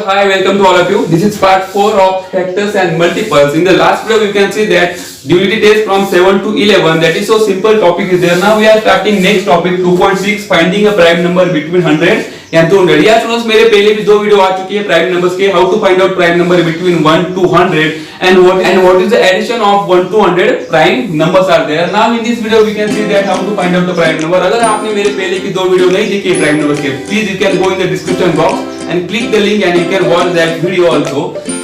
hi, welcome to all of you. This is part 4 of factors and multiples. In the last video, you can see that duality test from 7 to 11. That is so simple topic is there. Now we are starting next topic 2.6, finding a prime number between 100 and 200. Yeah, students, मेरे पहले भी दो video आ चुकी है prime numbers के. How to find out prime number between 1 to 100 and what is the addition of 1 to 100 prime numbers are there. Now in this video we can see that how to find out the prime number. अगर आपने मेरे पहले की दो video नहीं देखी prime numbers के, please you can go in the description box and click the link and you can watch that video also.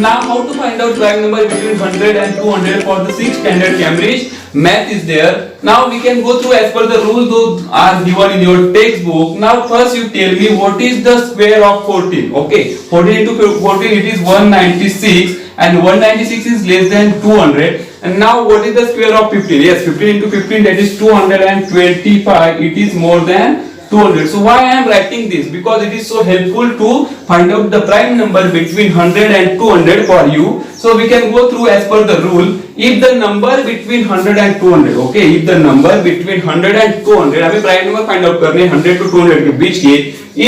Now how to find out prime number between 100 and 200 for the 6th standard Cambridge math is there. Now we can go through as per the rules those are given in your textbook. Now first you tell me what is the square of 14. Okay, 14 into 14 it is 196 and 196 is less than 200. And now what is the square of 15? Yes, 15 into 15 that is 225. It is more than 200. So why I am writing this? Because it is so helpful to find out the prime number between 100 and 200 for you. So we can go through as per the rule. If the number between 100 and 200, okay, if the number between 100 and 200, हमें prime number find out करने 100 to 200 के बीच के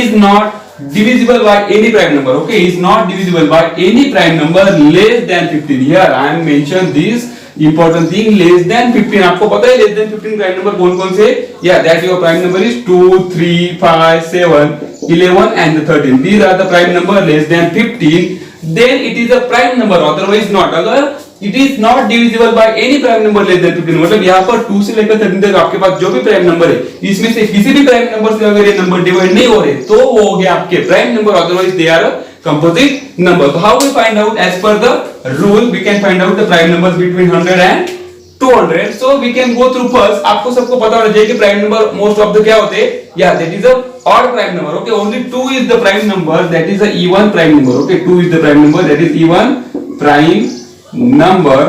is not divisible by any prime number. Okay, is not divisible by any prime number less than 15. Here I am mention this important thing, less than 15. आपको पता है less than 15 prime number कौन कौन से? Yeah, that your prime number is 2, 3, 5, 7, 11 and 13. These are the prime number less than 15. Then it is a prime number, otherwise not. अगर it is not divisible by any prime number less than 15, मतलब यहाँ पर 2 से लेकर 13 तक आपके पास जो भी प्राइम नंबर है, इसमें से किसी भी प्राइम नंबर से अगर ये नंबर डिवाइड नहीं हो रहे, तो वो हो गया आपके prime number, otherwise they are composite number. So how we find out? As per the rule we can find out the prime numbers between 100 and 200. So we can go through first. आपको सबको पता होना चाहिए कि prime number most of the क्या होते हैं? Yeah, that is a odd prime number. Okay, only 2 is the prime number, that is a even prime number. Okay, 2 is the prime number, that is even prime number.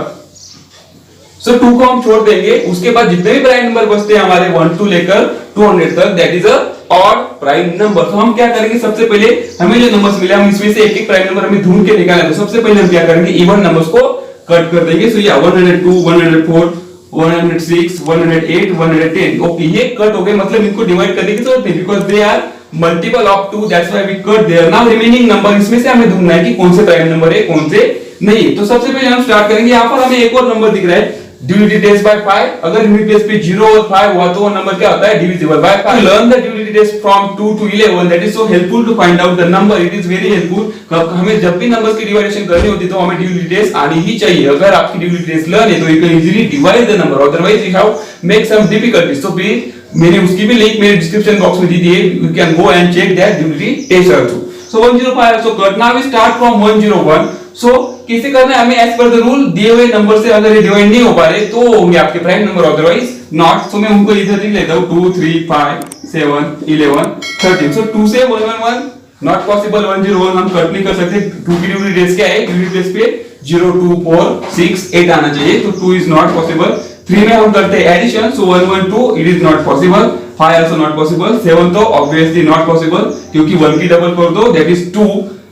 So 2 को हम छोड़ देंगे, उसके बाद जितने भी प्राइम नंबर बचते हैं हमारे 1 to लेकर 200 तक, that is a odd prime number. तो हम क्या करेंगे? सबसे पहले हमें जो नंबर्स मिले हम इसमें से एक एक प्राइम नंबर हमें ढूंढ के निकालना है. तो सबसे पहले हम क्या करेंगे? इवन नंबर्स को कट कर देंगे. सो या 102, 104, 106, 108, 110. ओके, ये कट हो गए, मतलब इनको डिवाइड करने की जरूरत नहीं, because they are multiple of 2, that's why we cut there. Now remaining number, इसमें से हमें ढूंढना है कि कौन से प्राइम नंबर है कौन से नहीं. तो सबसे पहले हम स्टार्ट करेंगे. यहाँ पर हमें एक और नंबर दिख रहा है, duality test by 5. अगर यूनिट टेस्ट पे 0 और 5 हुआ तो वो नंबर क्या होता है? Divisible by 5. Learn the duality test from 2 to 11. That is so helpful to find out the number. It is very helpful. हमें जब भी नंबर्स की डिवाइडेशन करनी होती है तो हमें duality test आनी ही चाहिए. अगर आपकी duality test learn है तो you can easily divide the number. Otherwise you have make some difficulties. So please मैंने उसकी भी लिंक मेरे डिस्क्रिप्शन बॉक्स में दी है. You can go and check that duality test also. So 105 also cut. Now we start from 101. So कैसे करना है हमें? एज पर द रूल दिए हुए नंबर से अगर ये डिवाइड नहीं हो पा रहे तो होंगे आपके प्राइम नंबर, अदरवाइज नॉट. सो मैं उनको इधर लिख लेता हूं 2, 3, 5, 7, 11, 13. सो 2 से 111 नॉट पॉसिबल. 101 हम कट नहीं कर सकते. 2 की यूनिट रेस क्या है? यूनिट रेस पे 0, 2, 4, 6, 8 आना चाहिए, तो 2 इज नॉट पॉसिबल. 3 में हम करते हैं addition, so 112 it is not possible. 5 also not possible. 7 तो ऑब्वियसली नॉट पॉसिबल क्योंकि 1 की डबल कर दो, that is 2.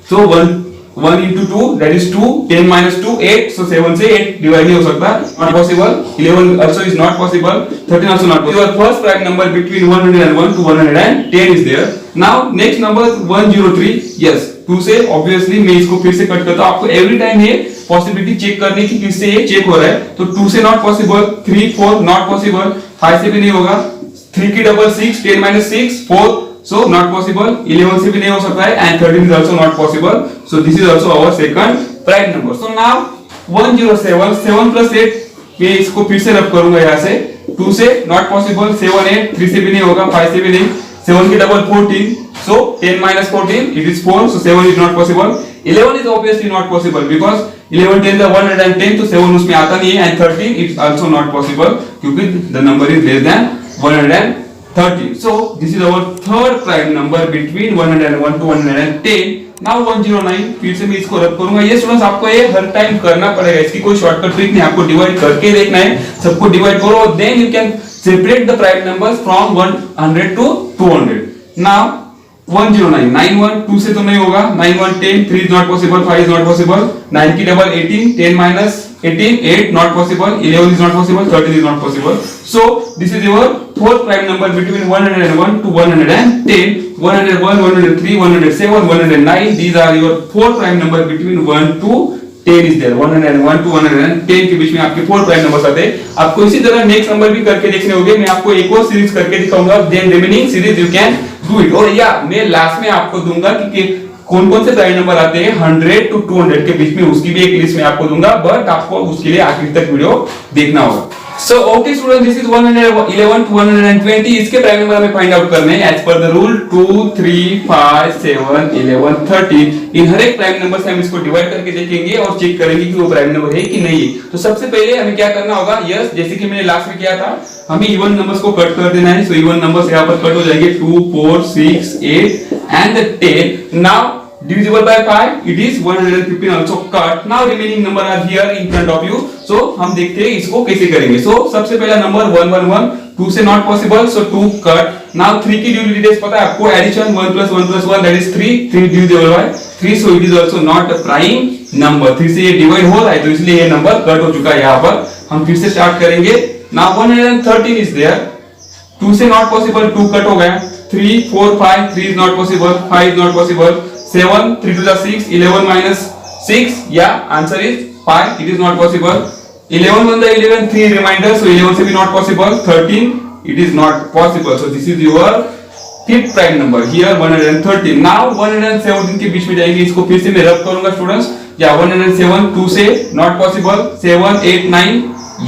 So 1 into 2 that is 2. 10 minus 2 8. So 7 से 8 डिवाइड नहीं हो सकता, not possible. 11 also is not possible. 13 also not possible. Your first prime number between 101 to 110 is there. Now next number 103. Yes, 2 से obviously मैं इसको फिर से cut करता हूं. आपको every time ये पॉसिबिलिटी चेक करने की किससे ये चेक हो रहा है. तो 2 से not possible, 3, 4 not possible, 5 से भी नहीं होगा, 3 की double 6, 10 minus 6 4. So not possible. 11 से भी नहीं हो सकता है and 13 is also not possible. So this is also our second prime number. So now 107, 7 plus 8 मैं इसको फिर से रब करूंगा यहाँ से. 2 से not possible, 7, 8, 3 से भी नहीं होगा, 5 से भी नहीं, 7 की double 14. So 10 minus 14 it is 4. So 7 is not possible. 11 is obviously not possible because 11 10 the 110, तो 7 उसमें आता नहीं है and 13 it's also not possible क्योंकि the number is less than 130. So this is our third prime number between 101 to 110. Now 109. फिर से मैं इसको रब करूंगा. ये स्टूडेंट्स आपको ये हर टाइम करना पड़ेगा, इसकी कोई शॉर्टकट ट्रिक नहीं. आपको डिवाइड करके देखना है, सबको डिवाइड करो, then you can separate the prime numbers from 100 to 200. Now 109 91 2 से तो नहीं होगा. 91 10 3 is not possible, 5 is not possible. 9 की double 18, 10 minus 18, 8 not possible, 11 is not possible, 13 is not possible. So this is your fourth prime number between 101 to 110, 101, 103, 107, 109. These are your four prime number between 1 to 10 is there. 101 to 110 के बीच में आपके four prime numbers आते हैं. आपको इसी तरह next number भी करके देखने होंगे. मैं आपको एक और सीरीज करके दिखाऊंगा. Then remaining series you can do it. और या मैं लास्ट में आपको दूंगा कि कौन कौन से प्राइम नंबर आते हैं 100 to 200 के बीच में, उसकी भी एक लिस्ट में आपको दूंगा. बट आपको उसके लिए आखिर तक वीडियो देखना होगा. So okay students, this is 111 to 120. इसके प्राइम नंबर हमें फाइंड आउट करने हैं एज पर द रूल 2, 3, 5, 7, 11, 13. इन हर एक प्राइम नंबर से हम इसको डिवाइड करके देखेंगे और चेक करेंगे कि वो प्राइम नंबर है कि नहीं है. तो सबसे पहले हमें क्या करना होगा, यस जैसे कि मैंने लास्ट में किया था, हमें इवन नंबर्स को कट कर देना है. सो इवन नंबर्स यहाँ पर कट हो जाएंगे 2, 4, 6, 8 and 10. Now divisible by 5, it is 115 also cut. Now remaining number are here in front of you. So हम देखते हैं इसको कैसे करेंगे. So सबसे पहला नंबर 111, 2 से not possible, so 2 cut. Now 3 की ड्यू डिटेल्स पता है आपको, addition 1 plus 1 plus 1 that is 3, 3 divisible by 3, so it is also not a prime number. 3 से ये डिवाइड हो रहा है तो इसलिए ये नंबर कट हो चुका है. यहाँ पर हम फिर से स्टार्ट करेंगे. Now 113 is there, 2 से not possible, 2 कट हो गया. 3, 4, 5, 3 is not possible, 5 is not possible. 7, 3 to the 6, 11 minus 6, yeah, answer is 5, it is not possible. 11 1 the 11, 3 remainder, so 11 से भी not possible. 13, it is not possible. So this is your fifth prime number here 113. Now 117 के बीच में जाएंगे, इसको फिर से मैं रब करूंगा स्टूडेंट्स. या 107, 2 से not possible, 7, 8, 9,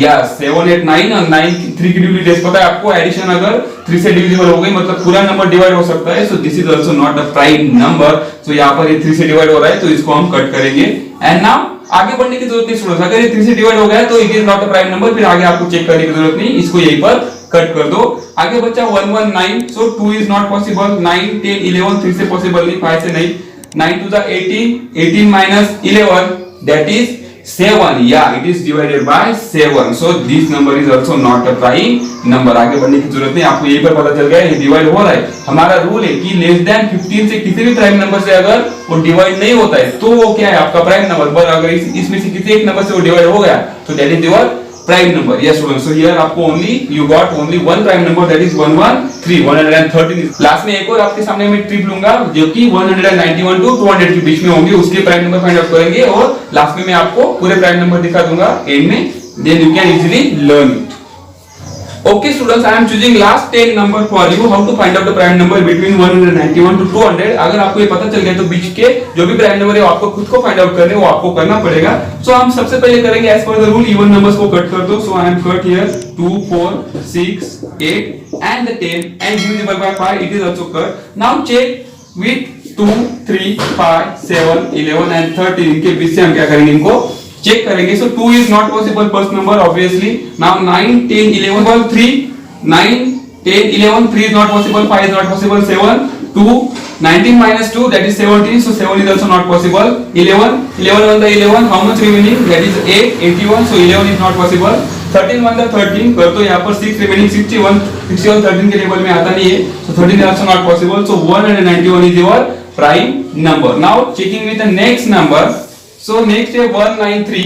यस 7, 8, 9 और 9 3 की डिविडेंड पता है आपको, एडिशन अगर 3 से डिविजिबल हो गई मतलब पूरा नंबर डिवाइड हो सकता है. So this is also not a prime number. So यहाँ पर ये 3 से डिवाइड हो रहा है तो इसको हम कट करेंगे. एंड नाउ आगे बढ़ने की जरूरत नहीं स्टूडेंट्स, अगर ये 3 से डिवाइड हो गया तो it is not a prime number. फिर आगे आपको चेक करने की जरूरत नहीं, इसको यहीं पर कट कर दो. आगे बच्चा 119, सो 2 इज नॉट पॉसिबल. 9, 10, 11 3 से पॉसिबल नहीं, 5 से नहीं. 9 to the 18, 18 minus 11 that is 7. Yeah, it is divided by 7. So this number is also not a prime number. आगे बढ़ने की जरूरत नहीं, आपको यहीं पर पता चल गया ये डिवाइड हो रहा है. हमारा रूल है कि लेस देन 15 से किसी भी प्राइम नंबर से अगर वो डिवाइड नहीं होता है तो वो क्या है आपका प्राइम नंबर. पर अगर इसमें से किसी एक नंबर से वो डिवाइड हो गया तो that is your prime number. Yes students, so here आपको you got only one prime number, that is 113. 113 last में एक और आपके सामने मैं ट्रिप लूंगा जो कि 191 to 200 के बीच में होंगे, उसके प्राइम नंबर फाइंड आउट करेंगे और लास्ट में मैं आपको पूरे प्राइम नंबर दिखा दूंगा एंड में. then you can easily learn it. Okay students, I am choosing last 10 number for you how to find out the prime number between 191 to 200. अगर आपको ये पता चल गया तो बीच के जो भी प्राइम नंबर है वो आपको खुद को फाइंड आउट करने वो आपको करना पड़ेगा. सो हम सबसे पहले करेंगे as per the rule, even numbers को कट कर दो. So I am cut here 2, 4, 6, 8 and 10 and divisible by 5, it is also cut. Now check with 2, 3, 5, 7, 11 and 13 इनके बीच से हम क्या करेंगे, इनको चेक करेंगे. सो 2 is not possible first number obviously. Now 9, 10, 11 3, 9, 10, 11 3 is not possible, 5 is not possible, 7, 2, 19 minus 2 that is 17, so 7 is also not possible. 11 1 the 11, how much remaining, that is 8, 81, so 11 is not possible. 13 1 the 13 कर तो यहाँ पर 6 remaining, 61 13 के table में आता नहीं है, so 13 is also not possible. So 191 is your prime number. Now checking with the next number. So next है 193.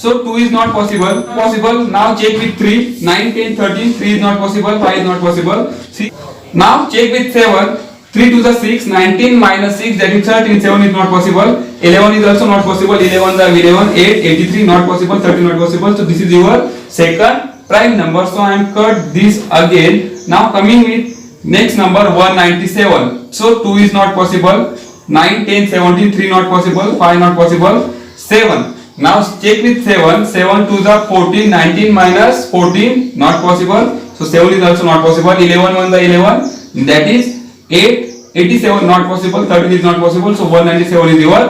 So 2 is not possible. Now check with 3. 9, 10, 13. 3 is not possible. 5 is not possible. See. Now check with 7. 3 to the 6. 19 minus 6 that is 13. 7 is not possible. 11 is also not possible. 11 the 11. 8, 83 not possible. 13 not possible. So this is your second prime number. So I am cut this again. Now coming with next number 197. So 2 is not possible. 9, 10, 17. 3 not possible. 5 not possible. 7. Now check with 7. 7 to the 14. 19 minus 14 not possible. So 7 is also not possible. 11 1 the 11 that is 8. 87 not possible. 13 is not possible. So 197 is your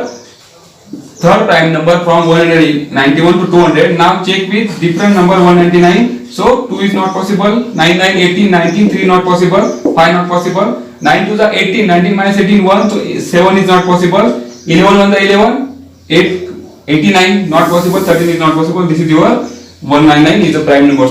third prime number from 191 to 200. Now check with different number 199. So 2 is not possible. 9 9 18 19 3 not possible. 5 not possible. 9 to the 18. 19 minus 18 1. So 7 is not possible. 11 1 the 11 8. 89 not possible, 13 is not possible. This is your 199 is a prime number.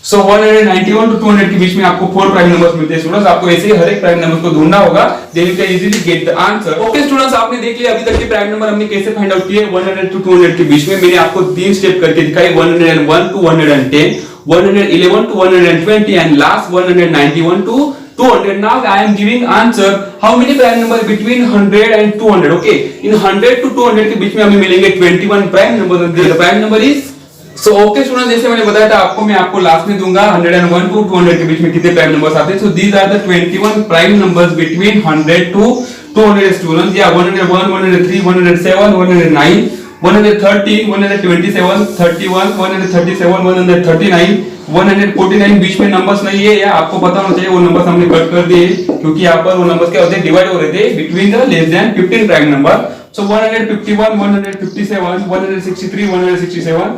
So 191 to 200 के बीच में आपको 4 prime numbers मिलते हैं students. आपको ऐसे ही हर एक prime number को ढूंढना होगा, then you can easily get the answer. Okay students, आपने देख लिया अभी तक के प्राइम नंबर हमने कैसे फाइंड आउट किए 100 टू 200 के बीच में। मैंने आपको 3 स्टेप करके दिखाई, 101 to 110, 111 to 120 and last 191 to 200. Now I am giving answer how many prime number between 100 and 200. Okay, in 100 to 200 के बीच में हमें मिलेंगे 21 prime numbers. The prime number is so okay student, जैसे मैंने बताया था आपको, मैं आपको लास्ट में दूंगा 101 टू 200 के बीच में कितने प्राइम नंबर्स आते हैं। So these are the 21 prime numbers between 100 to 200 students. या 101, 103, 107, 109, 113, 127, 31, 137, 139, 149 बीच में नंबर्स नहीं है, या आपको पता होना चाहिए वो नंबर्स हमने कट कर दिए क्योंकि यहाँ पर वो नंबर्स क्या होते हैं, डिवाइड हो रहे थे between the less than 15 prime number. So 151, 157, 163, 167,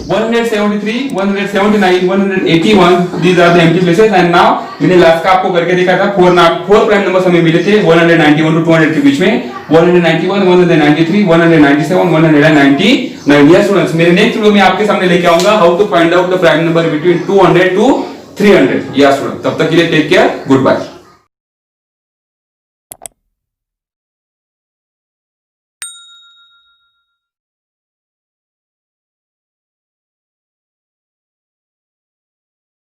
173, 179, 181. These are the empty places. And now मैंने लास्ट का आपको करके दिखा था 4 प्राइम नंबर्स हमें मिले थे 191 टू 200 के बीच में, 191, 193, 197, 199. Yes students, मेरे नेक्स्ट वीडियो में आपके सामने लेके आऊंगा how to find out the prime number between 200 to 300. Yes students, तब तक के लिए टेक केयर, गुड बाय।